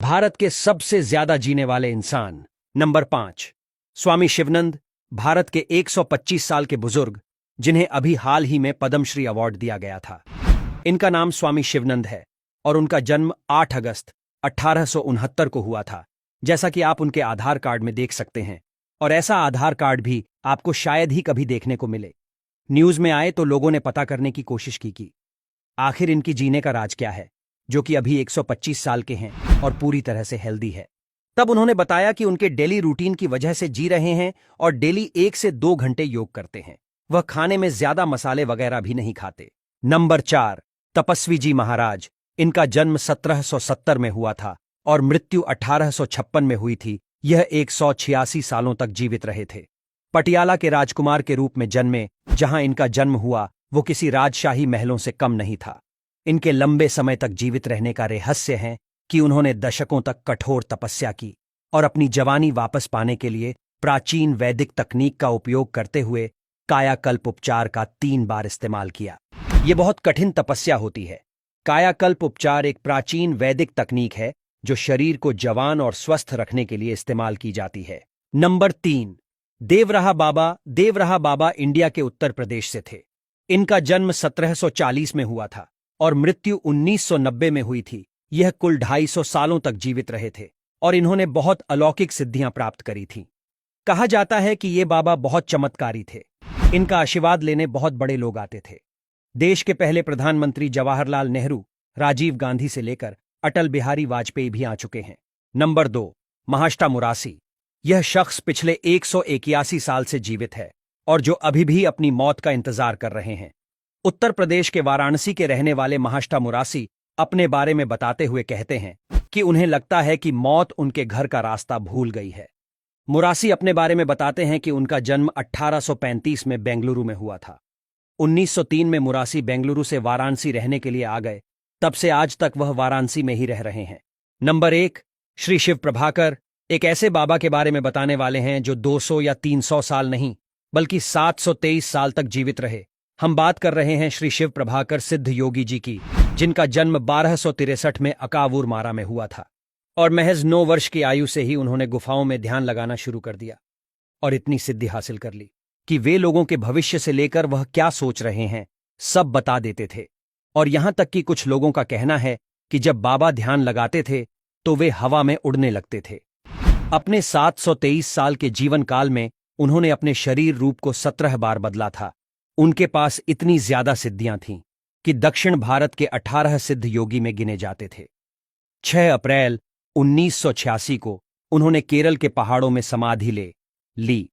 भारत के सबसे ज्यादा जीने वाले इंसान। नंबर 5, स्वामी शिवानंद, भारत के 125 साल के बुजुर्ग, जिन्हें अभी हाल ही में पद्मश्री अवार्ड दिया गया था। इनका नाम स्वामी शिवानंद है और उनका जन्म 8 अगस्त 1869 को हुआ था, जैसा कि आप उनके आधार कार्ड में देख सकते हैं। और ऐसा आधार कार्ड भी आपको शायद ही कभी देखने को मिले। न्यूज में आए तो लोगों ने पता करने की कोशिश की कि आखिर इनकी जीने का राज क्या है, जो कि अभी 125 साल के हैं और पूरी तरह से हेल्दी है। तब उन्होंने बताया कि उनके डेली रूटीन की वजह से जी रहे हैं और डेली 1 से 2 घंटे योग करते हैं। वह खाने में ज्यादा मसाले वगैरह भी नहीं खाते। नंबर 4, तपस्वी जी महाराज। इनका जन्म 1770 में हुआ था और मृत्यु 1856 में हुई थी। यह 186 सालों तक जीवित रहे थे। पटियाला के राजकुमार के रूप में जन्मे। जहां इनका जन्म हुआ वो किसी राजशाही महलों से कम नहीं था। इनके लंबे समय तक जीवित रहने का रहस्य है कि उन्होंने दशकों तक कठोर तपस्या की और अपनी जवानी वापस पाने के लिए प्राचीन वैदिक तकनीक का उपयोग करते हुए कायाकल्प उपचार का 3 बार इस्तेमाल किया। ये बहुत कठिन तपस्या होती है। कायाकल्प उपचार एक प्राचीन वैदिक तकनीक है जो शरीर को जवान और स्वस्थ रखने के लिए इस्तेमाल की जाती है। नंबर 3, देवराहा बाबा। देवराहा बाबा इंडिया के उत्तर प्रदेश से थे। इनका जन्म 1740 में हुआ था और मृत्यु 1990 में हुई थी। यह कुल 250 सालों तक जीवित रहे थे और इन्होंने बहुत अलौकिक सिद्धियां प्राप्त करी थीं। कहा जाता है कि ये बाबा बहुत चमत्कारी थे। इनका आशीर्वाद लेने बहुत बड़े लोग आते थे। देश के पहले प्रधानमंत्री जवाहरलाल नेहरू, राजीव गांधी से लेकर अटल बिहारी वाजपेयी भी आ चुके हैं। नंबर 2, महाष्टा मुरासी। यह शख्स पिछले 181 साल से जीवित है और जो अभी भी अपनी मौत का इंतजार कर रहे हैं। उत्तर प्रदेश के वाराणसी के रहने वाले महाष्टा मुरासी अपने बारे में बताते हुए कहते हैं कि उन्हें लगता है कि मौत उनके घर का रास्ता भूल गई है। मुरासी अपने बारे में बताते हैं कि उनका जन्म 1835 में बेंगलुरु में हुआ था। 1903 में मुरासी बेंगलुरु से वाराणसी रहने के लिए आ गए। तब से आज तक वह वाराणसी में ही रह रहे हैं। नंबर 1, श्री शिव प्रभाकर। एक ऐसे बाबा के बारे में बताने वाले हैं जो 200 या 300 साल नहीं बल्कि 723 साल तक जीवित रहे। हम बात कर रहे हैं श्री शिव प्रभाकर सिद्ध योगी जी की, जिनका जन्म 1263 में अकावूर मारा में हुआ था और महज 9 वर्ष की आयु से ही उन्होंने गुफाओं में ध्यान लगाना शुरू कर दिया और इतनी सिद्धि हासिल कर ली कि वे लोगों के भविष्य से लेकर वह क्या सोच रहे हैं सब बता देते थे। और यहां तक कि कुछ लोगों का कहना है कि जब बाबा ध्यान लगाते थे तो वे हवा में उड़ने लगते थे। अपने 723 साल के जीवन काल में उन्होंने अपने शरीर रूप को 17 बार बदला था। उनके पास इतनी ज्यादा सिद्धियां थीं कि दक्षिण भारत के 18 सिद्ध योगी में गिने जाते थे। 6 अप्रैल 1986 को उन्होंने केरल के पहाड़ों में समाधि ले ली